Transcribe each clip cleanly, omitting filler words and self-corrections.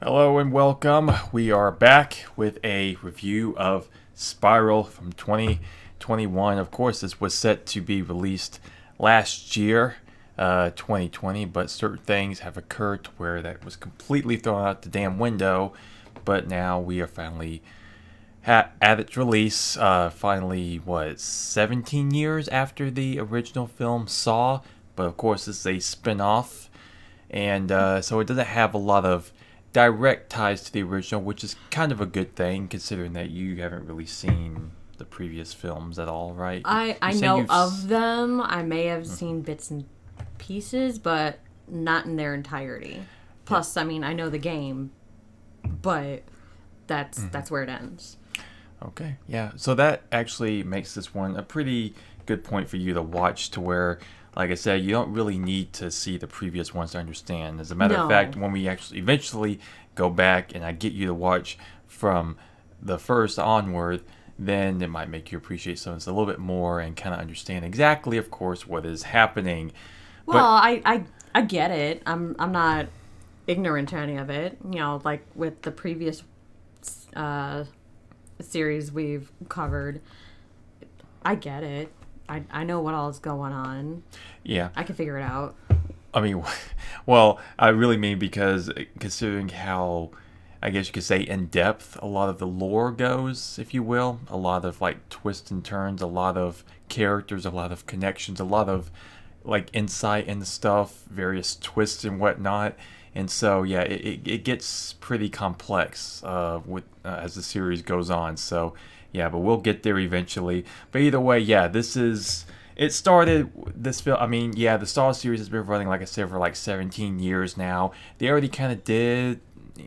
Hello and welcome. We are back with a review of Spiral from 2021. Of course, this was set to be released last year, 2020, but certain things have occurred to where that was completely thrown out the damn window. But now we are finally at its release. Finally, what, 17 years after the original film Saw? But of course, it's a spin off, and so it doesn't have a lot of direct ties to the original, which is kind of a good thing considering that you haven't really seen the previous films at all, right? I You say know you've of them. I may have seen bits and pieces, but not in their entirety. Plus, I mean, I know the game, but that's where it ends. Okay, yeah. So that actually makes this one a pretty good point for you to watch to where, like I said, you don't really need to see the previous ones to understand. As a matter of fact, No. when we actually eventually go back and I get you to watch from the first onward, then it might make you appreciate some of this a little bit more and kind of understand exactly, of course, what is happening. Well, But I get it. I'm not ignorant to any of it. You know, like with the previous uh, series we've covered, I get it. I know what all is going on. yeah, I can figure it out. I mean, well, I really mean because considering how, I guess you could say, in depth a lot of the lore goes, if you will, a lot of like twists and turns, a lot of characters, a lot of connections, a lot of like insight into stuff, various twists and whatnot. And so, yeah, it gets pretty complex with as the series goes on. So, yeah, but we'll get there eventually. But either way, yeah, this is it started this film. I mean, yeah, the Star series has been running, like I said, for like 17 years now. They already kind of did,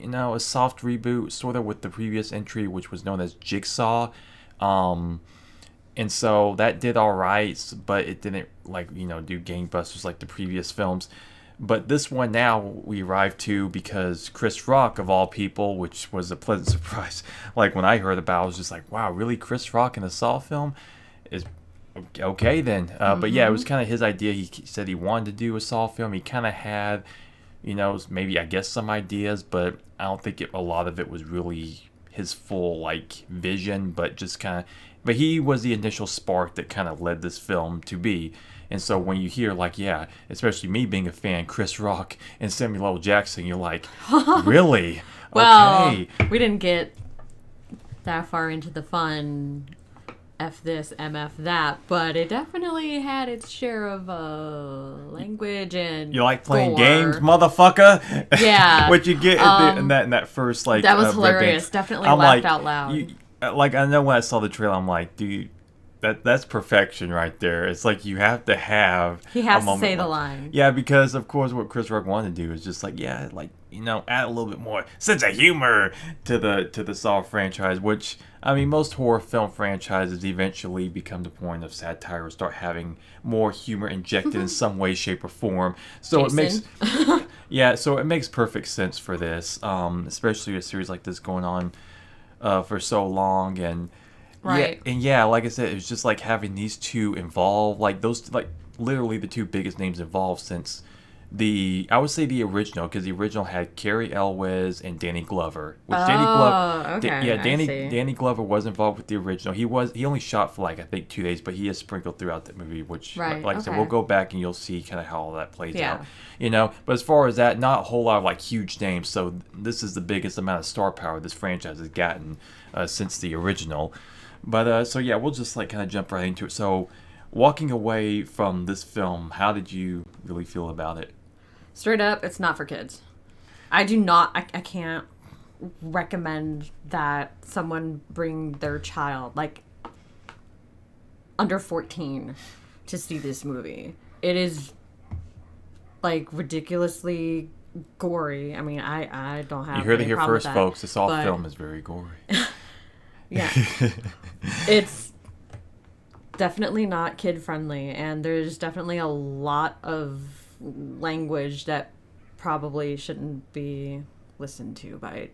a soft reboot, sort of with the previous entry, which was known as Jigsaw. Um, and so that did all right, but it didn't like do gangbusters like the previous films. But this one now we arrive to because Chris Rock of all people, which was a pleasant surprise. Like when I heard about it, I was just like, wow, really, Chris Rock in a Saw film? Is okay then. But yeah, it was kind of his idea. He said he wanted to do a Saw film. He kind of had, maybe I guess some ideas, but I don't think a lot of it was really his full like vision. But just kind of, but he was the initial spark that kind of led this film to be. And so when you hear like, yeah, especially me being a fan, Chris Rock and Samuel L. Jackson, you're like, really? Well, Okay. we didn't get that far into the fun F this, MF that, but it definitely had its share of language and You like playing gore. games, motherfucker? Yeah. What you get in that first like That was Red hilarious. Band- Definitely I'm laughed like, out loud. like I know when I saw the trailer, I'm like, dude, that's perfection right there. It's like you have to have He has a to moment say the like- line. Yeah, because of course what Chris Rock wanted to do is just like, yeah, like add a little bit more sense of humor to the Saw franchise, which I mean most horror film franchises eventually become the point of satire or start having more humor injected in some way, shape, or form. So it makes Jason. yeah, so it makes perfect sense for this, especially a series like this going on for so long, and Right. yeah, and yeah, like I said, it was just like having these two involved, like those, like literally the two biggest names involved since I would say the original, because the original had Carrie Elwes and Danny Glover, which Danny Glover, Oh, okay. yeah, I see. Danny Glover was involved with the original. He only shot for like I think 2 days, but he is sprinkled throughout the movie, which Right, like I said, okay. we'll go back and you'll see kind of how all that plays Yeah. out. But as far as that, not a whole lot of like huge names. So this is the biggest amount of star power this franchise has gotten since the original. But so yeah, we'll just like kind of jump right into it. So, walking away from this film, how did you really feel about it? Straight up, it's not for kids. I do not, I can't recommend that someone bring their child, like, under 14 to see this movie. It is, like, ridiculously gory. I mean, I don't have You heard it any here problem with first, that, folks. This all but, film is very gory. Yeah. It's definitely not kid friendly, and there's definitely a lot of language that probably shouldn't be listened to by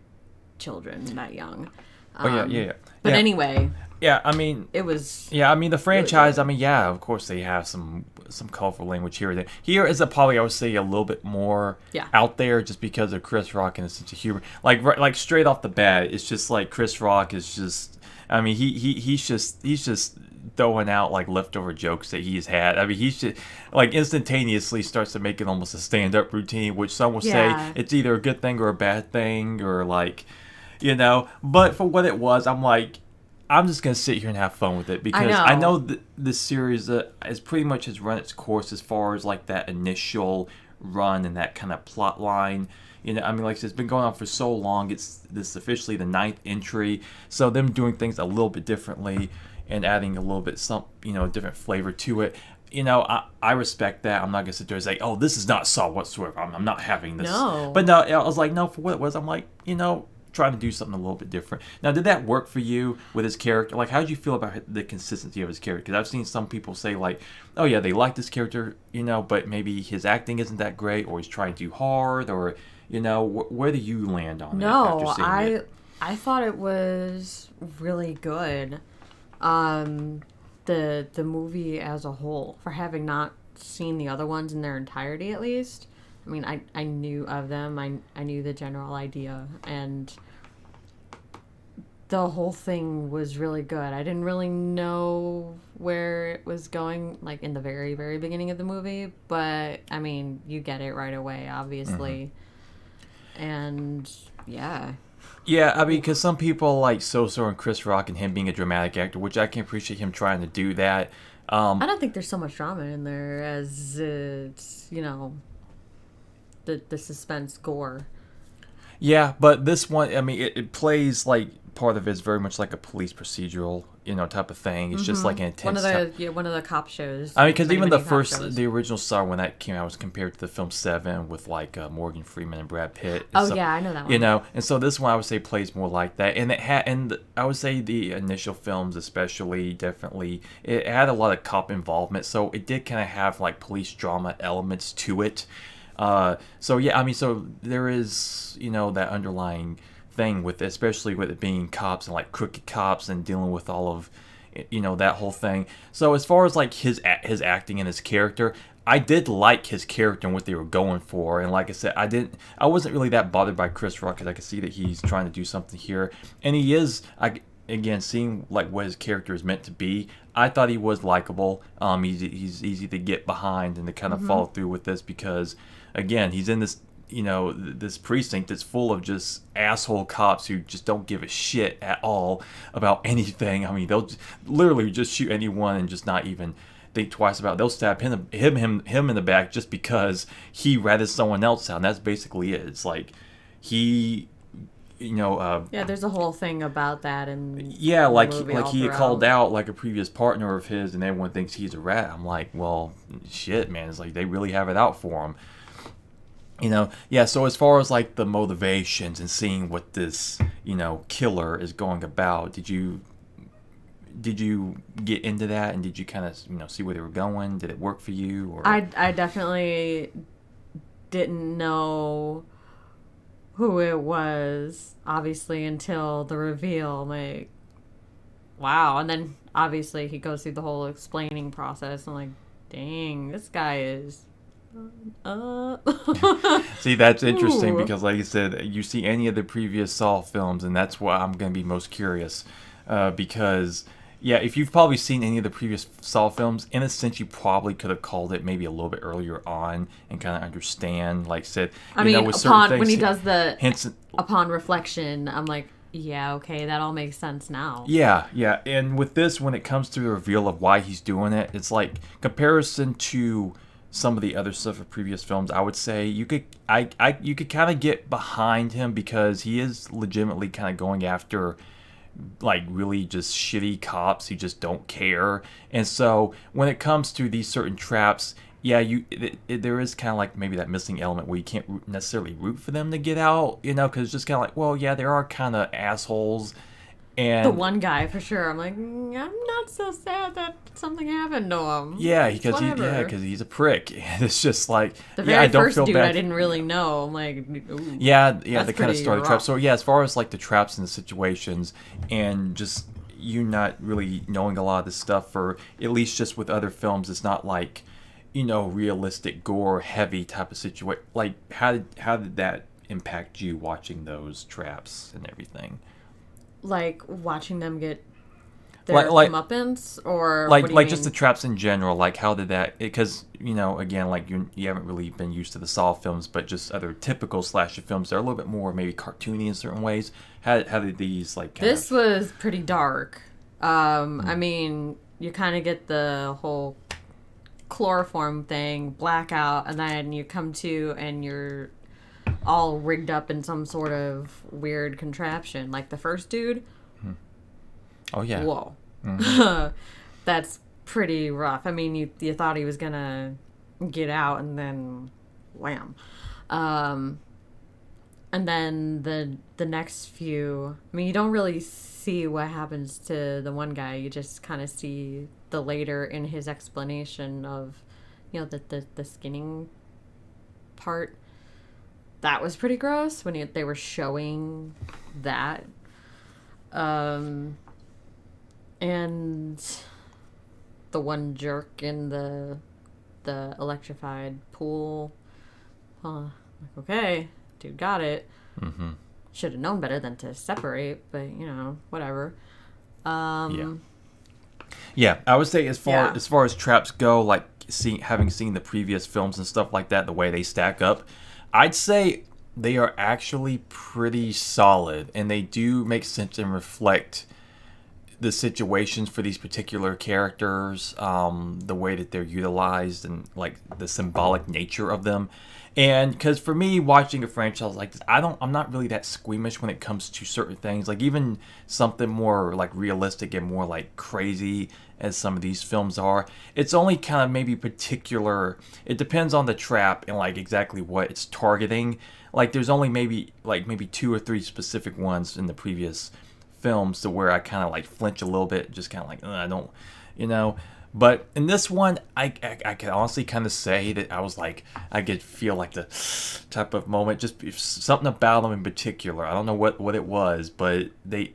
children that young. Oh yeah, yeah, yeah. But Yeah, anyway, yeah. I mean, it was yeah. I mean, the really franchise. I good. mean, yeah. Of course, they have some colorful language here and there. Here is a probably I would say a little bit more Yeah. out there, just because of Chris Rock and his sense of humor. Like straight off the bat, it's just like Chris Rock is just. I mean, he's just throwing out like leftover jokes that he's had. I mean, he's just like instantaneously starts to make it almost a stand-up routine, which some will say Yeah. it's either a good thing or a bad thing, or like, But for what it was, I'm like, I'm just gonna sit here and have fun with it because I know. know that this series is pretty much has run its course as far as like that initial run and that kind of plot line. I mean, like I said, it's been going on for so long. It's this officially the ninth entry, so them doing things a little bit differently and adding a little bit different flavor to it. I respect that. I'm not gonna sit there and say, "Oh, this is not Saw whatsoever." I'm not having this. No. But no, I was like, no, for what it was, I'm like, trying to do something a little bit different. Now, did that work for you with his character? Like, how did you feel about the consistency of his character? Because I've seen some people say, like, oh, yeah, they like this character, but maybe his acting isn't that great, or he's trying too hard, or, where do you land on it after No, seeing it? I thought it was really good. The movie as a whole, for having not seen the other ones in their entirety at least. I mean, I knew of them. I knew the general idea, and the whole thing was really good. I didn't really know where it was going, like in the very, very beginning of the movie, but I mean, you get it right away, obviously. And yeah. Yeah, I mean, because some people like So and Chris Rock and him being a dramatic actor, which I can appreciate him trying to do that. I don't think there's so much drama in there as it's, the suspense gore. Yeah, but this one, I mean, it plays like part of it is very much like a police procedural, type of thing. It's just like an intense. One of the cop shows. I mean, because even the Many cop first, shows. the original Saw when that came out was compared to the film Seven with like Morgan Freeman and Brad Pitt. And Oh so, yeah, I know that one. and so this one I would say plays more like that, and I would say the initial films especially definitely it had a lot of cop involvement, so it did kind of have like police drama elements to it. So yeah, I mean, so there is that underlying thing with especially with it being cops and like crooked cops and dealing with all of that whole thing. So as far as like his acting and his character, I did like his character and what they were going for. And like I said, I wasn't really that bothered by Chris Rock because I could see that he's trying to do something here, and he is. Again, seeing like what his character is meant to be, I thought he was likable. He's easy to get behind and to kind of follow through with this because, again, he's in this this precinct that's full of just asshole cops who just don't give a shit at all about anything. I mean, they'll literally just shoot anyone and just not even think twice about it. They'll stab him in the back just because he ratted someone else out. And that's basically it. It's like he. Yeah, there's a whole thing about that, and Yeah, like movie like all he throughout. called out like a previous partner of his, and everyone thinks he's a rat. I'm like, well, shit, man. It's like they really have it out for him. Yeah. So as far as like the motivations and seeing what this killer is going about, did you get into that, and did you kind of see where they were going? Did it work for you? Or I definitely didn't know who it was, obviously, until the reveal. I'm like, wow. And then obviously he goes through the whole explaining process. I'm like, dang, this guy is. See, that's interesting Ooh. because, like you said, you see any of the previous Saw films, and that's why I'm going to be most curious. Because, yeah, if you've probably seen any of the previous Saw films, in a sense, you probably could have called it maybe a little bit earlier on and kind of understand, like said, I mean, with certain upon things, when he does the hints. upon reflection, I'm like, yeah, okay, that all makes sense now. Yeah, yeah, and with this, when it comes to the reveal of why he's doing it, it's like comparison to some of the other stuff of previous films. I would say you could you could kind of get behind him because he is legitimately kind of going after like really just shitty cops who just don't care. And so when it comes to these certain traps, yeah, there is kind of like maybe that missing element where you can't necessarily root for them to get out, because it's just kind of like, well, yeah, there are kind of assholes The And one guy for sure. I'm like, I'm not so sad that something happened to him. yeah, It's because whatever. because he's a prick. And it's just like, The yeah, very I don't first feel dude bad. I didn't really know. I'm like, ooh, Yeah, that's the kind of pretty story traps. rough. So yeah, as far as like the traps and the situations, and just you not really knowing a lot of this stuff, or at least just with other films, it's not like, realistic gore heavy type of situation. Like how did that impact you watching those traps and everything? Like watching them get Like their like comeuppance, or what like do you like just the mean? traps in general. Like how did that? Because again, like you haven't really been used to the Saw films, but just other typical slasher films, they're a little bit more maybe cartoony in certain ways. How did these like kind This of? was pretty dark. I mean, you kind of get the whole chloroform thing, blackout, and then you come to and you're all rigged up in some sort of weird contraption. Like the first dude, Oh yeah. whoa. That's pretty rough. I mean, you thought he was gonna get out and then wham. Um, and then the next few, I mean, you don't really see what happens to the one guy. You just kind of see the later in his explanation of, the skinning part. That was pretty gross when they were showing that. And the one jerk in the electrified pool. Like, okay, dude got it. Mm-hmm. Should have known better than to separate, but whatever. Yeah. Yeah, I would say Yeah. as far as traps go, like having seen the previous films and stuff like that, the way they stack up, I'd say they are actually pretty solid, and they do make sense and reflect the situations for these particular characters, the way that they're utilized, and like the symbolic nature of them. And because for me, watching a franchise like this, I'm not really that squeamish when it comes to certain things. Like even something more like realistic and more like crazy as some of these films are. It's only kind of maybe particular. It depends on the trap and like exactly what it's targeting. Like there's only maybe two or three specific ones in the previous films to where I kind of like flinch a little bit, just kind of like I don't, you know. But in this one, I can honestly kind of say that I was like, I could feel like the type of moment, just something about them in particular. I don't know what it was, but they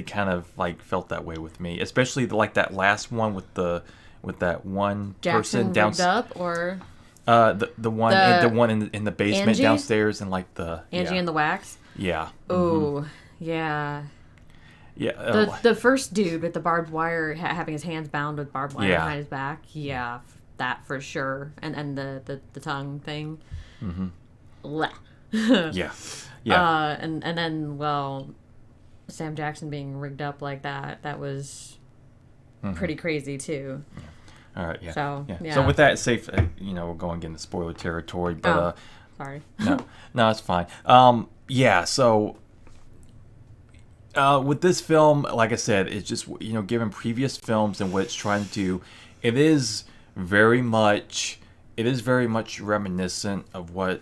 kind of like felt that way with me, especially like that last one with that one person Jackson down, rigged up, or the one The- the one in the basement Angie? downstairs, and like the Angie yeah and the Wax. yeah Oh, yeah. yeah The first dude with the barbed wire, having his hands bound with barbed wire Yeah. behind his back. Yeah, that for sure. And the tongue thing. Mm-hmm. yeah yeah. And then, well, Sam Jackson being rigged up like that was pretty crazy too. All right, yeah. So, yeah. yeah. So with that, safe, we're going into spoiler territory, but Oh, sorry. no, it's fine. Yeah. So with this film, like I said, it's just given previous films and what it's trying to do, it is very much, reminiscent of what,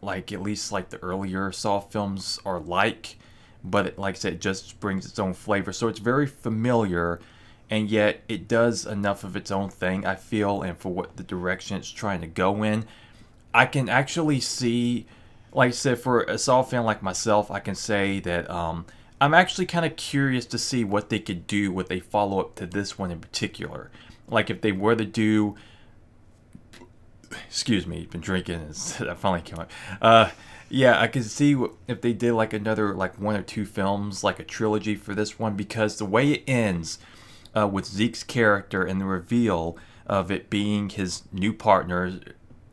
like at least like the earlier Saw films are like, but like I said, it just brings its own flavor. So it's very familiar, and yet it does enough of its own thing, I feel, and for what the direction it's trying to go in. I can actually see, like I said, for a Saw fan like myself, I can say that I'm actually kind of curious to see what they could do with a follow up to this one in particular. Like if they were to do, excuse me, been drinking, and that finally came out. Yeah, I could see if they did like another like one or two films, like a trilogy for this one, because the way it ends with Zeke's character and the reveal of it being his new partner,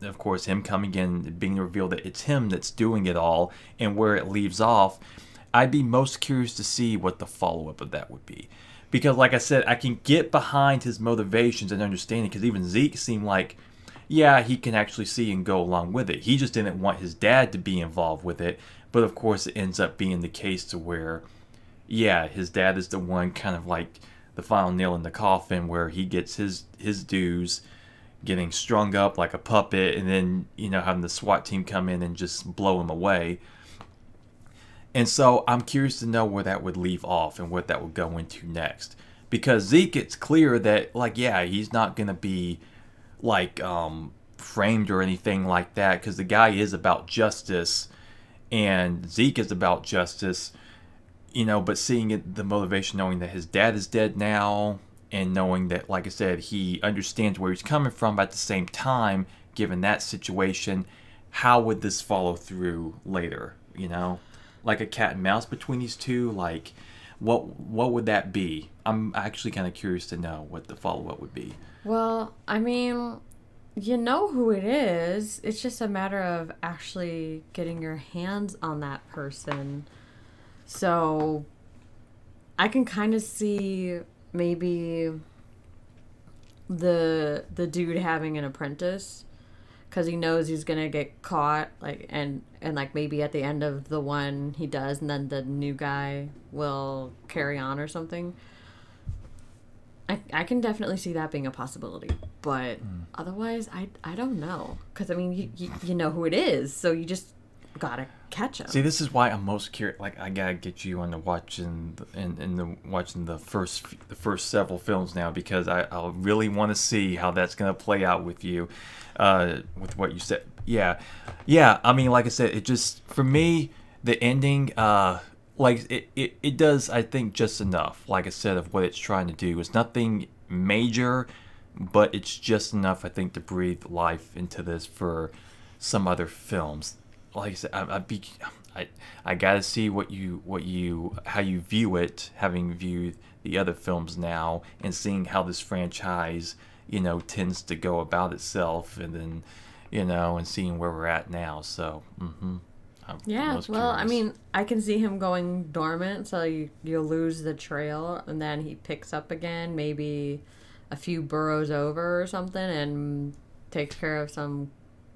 of course, him coming in, being revealed that it's him that's doing it all, and where it leaves off, I'd be most curious to see what the follow-up of that would be. Because, like I said, I can get behind his motivations and understanding, because even Zeke seemed like, yeah, he can actually see and go along with it. He just didn't want his dad to be involved with it. But, of course, it ends up being the case to where, yeah, his dad is the one kind of like the final nail in the coffin, where he gets his dues, getting strung up like a puppet, and then having the SWAT team come in and just blow him away. And so I'm curious to know where that would leave off and what that would go into next. Because Zeke, it's clear that, like, yeah, he's not going to be, like, framed or anything like that. Because the guy is about justice. And Zeke is about justice. But seeing it, the motivation, knowing that his dad is dead now. And knowing that, like I said, he understands where he's coming from. But at the same time, given that situation, how would this follow through later? Like a cat and mouse between these two, like what would that be? I'm actually kind of curious to know what the follow-up would be. Well, I mean, you know who it is. It's just a matter of actually getting your hands on that person. So I can kind of see maybe the dude having an apprentice, because he knows he's gonna get caught, like, and like maybe at the end of the one he does, and then the new guy will carry on or something. I can definitely see that being a possibility, but otherwise I don't know, because I mean you know who it is, so you just gotta catch him. See, this is why I'm most curious. Like, I gotta get you on the watching the first several films now, because I really want to see how that's gonna play out with you, with what you said. Yeah. I mean, like I said, it just, for me, the ending, like it does, I think, just enough. Like I said, of what it's trying to do. It's nothing major, but it's just enough, I think, to breathe life into this for some other films. Like I said, I gotta see how you view it, having viewed the other films now, and seeing how this franchise, tends to go about itself, and then, and seeing where we're at now. So, yeah. Well, I mean, I can see him going dormant, so you'll lose the trail, and then he picks up again, maybe a few burrows over or something, and takes care of some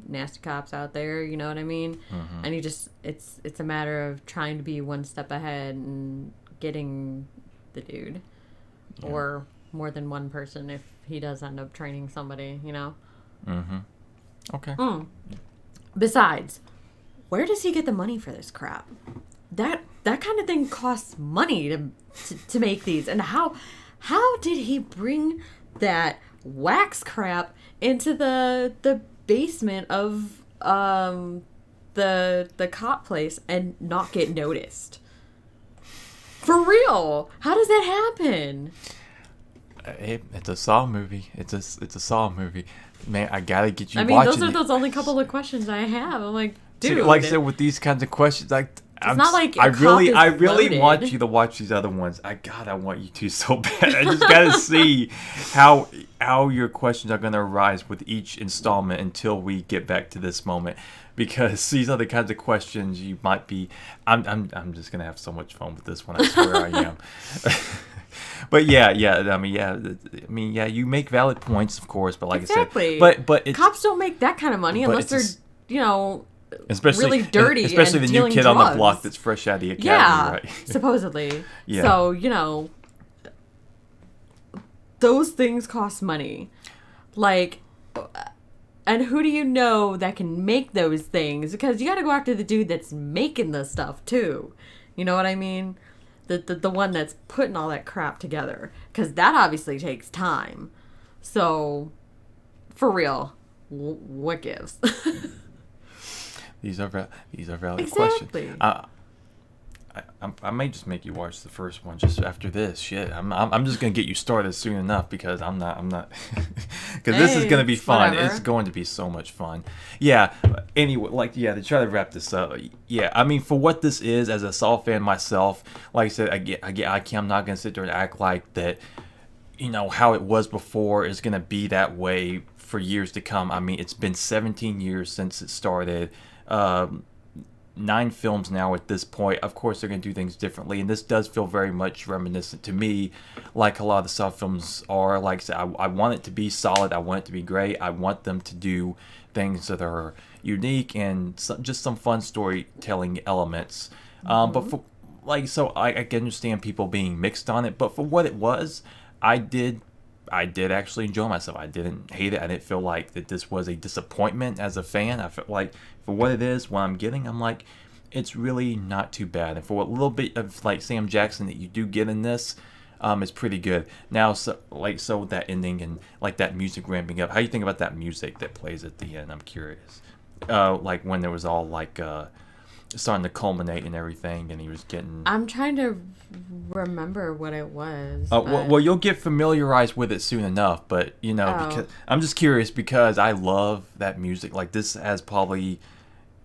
nasty cops out there, you know what I mean? And it's a matter of trying to be one step ahead and getting the dude, or more than one person if he does end up training somebody, Okay. Besides, where does he get the money for this crap? That kind of thing costs money to make these, and how did he bring that wax crap into the basement of the cop place and not get noticed? For real, how does that happen? It's a Saw movie. It's a Saw movie, man. I gotta get you. I mean, those are those only couple of questions I have. I'm like, dude. See, like I said, with these kinds of questions, like, it's not like I really loaded. want you to watch these other ones. I want you to so bad. I just gotta see how your questions are gonna arise with each installment until we get back to this moment, because these are the kinds of questions you might be. I'm just gonna have so much fun with this one. I swear I am. But yeah. I mean, you make valid points, of course. But like exactly. I said, but cops don't make that kind of money unless they're especially really dirty, especially and the new kid drugs on the block that's fresh out of the academy, right? Supposedly. Yeah. So those things cost money, like, and who do you know that can make those things? Because you got to go after the dude that's making the stuff too. You know what I mean? The one that's putting all that crap together, because that obviously takes time. So, for real, what gives? These are valid exactly. questions. I may just make you watch the first one just after this. Shit, I'm just gonna get you started soon enough, because I'm not because this is gonna be fun. Whatever. It's going to be so much fun. Yeah. Anyway, to try to wrap this up. Yeah. I mean, for what this is, as a Saw fan myself, like I said, I'm not gonna sit there and act like that. How it was before is gonna be that way for years to come. I mean, it's been 17 years since it started. 9 films now at this point. Of course, they're going to do things differently, and this does feel very much reminiscent to me, like a lot of the Saw films are. Like I said, I want it to be solid. I want it to be great. I want them to do things that are unique and just some fun storytelling elements. But for, I can understand people being mixed on it. But for what it was, I did actually enjoy myself. I didn't hate it. I didn't feel like that this was a disappointment as a fan. I felt like, for what it is, what I'm getting, I'm like, it's really not too bad. And for a little bit of like Sam Jackson that you do get in this, it's pretty good. Now, so with that ending and like that music ramping up, how do you think about that music that plays at the end? I'm curious. Like when there was all like starting to culminate and everything, and he was getting. I'm trying to remember what it was. Well, you'll get familiarized with it soon enough. But because I'm just curious because I love that music. Like this has probably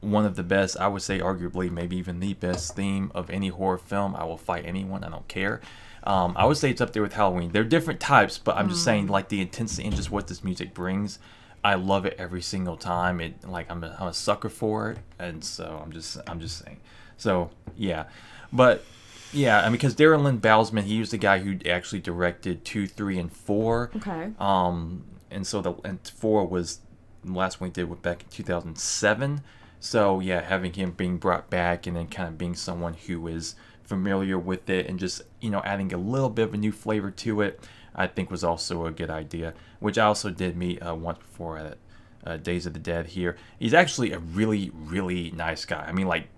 one of the best, I would say, arguably maybe even the best theme of any horror film. I will fight anyone. I don't care. I would say it's up there with Halloween. They're different types, but I'm just saying like the intensity and just what this music brings. I love it every single time. I'm a sucker for it, and so I'm just saying. So yeah, but yeah, I mean because Darren Lynn Bousman, he was the guy who actually directed 2, 3, and 4. Okay. And so and 4 was the last one he did back in 2007. So yeah, having him being brought back and then kind of being someone who is familiar with it and just adding a little bit of a new flavor to it, I think was also a good idea. Which I also did meet once before at Days of the Dead here. He's actually a really, really nice guy. I mean, like,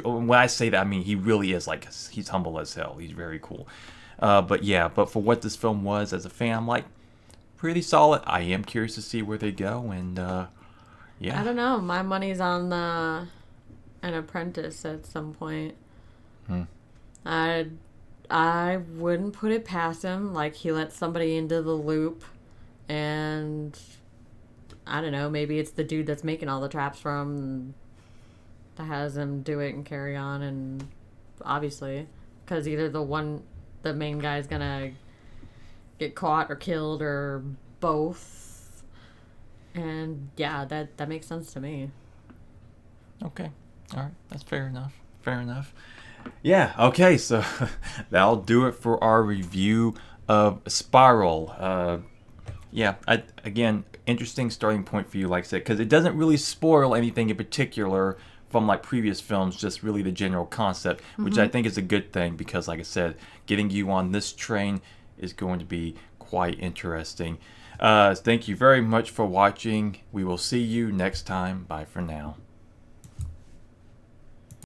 when I say that, I mean he really is like he's humble as hell. He's very cool. But for what this film was as a fan, I'm like pretty solid. I am curious to see where they go and. Yeah. I don't know. My money's on an apprentice at some point. I wouldn't put it past him. Like he lets somebody into the loop, and I don't know. Maybe it's the dude that's making all the traps from that has him do it and carry on, and obviously, because either the main guy's gonna get caught or killed or both. And yeah, that makes sense to me. Okay. All right. That's fair enough. Fair enough. Yeah. Okay. So that'll do it for our review of Spiral. Yeah. Again, interesting starting point for you, like I said, because it doesn't really spoil anything in particular from like previous films, just really the general concept, which I think is a good thing because, like I said, getting you on this train is going to be quite interesting. Thank you very much for watching. We will see you next time. Bye for now.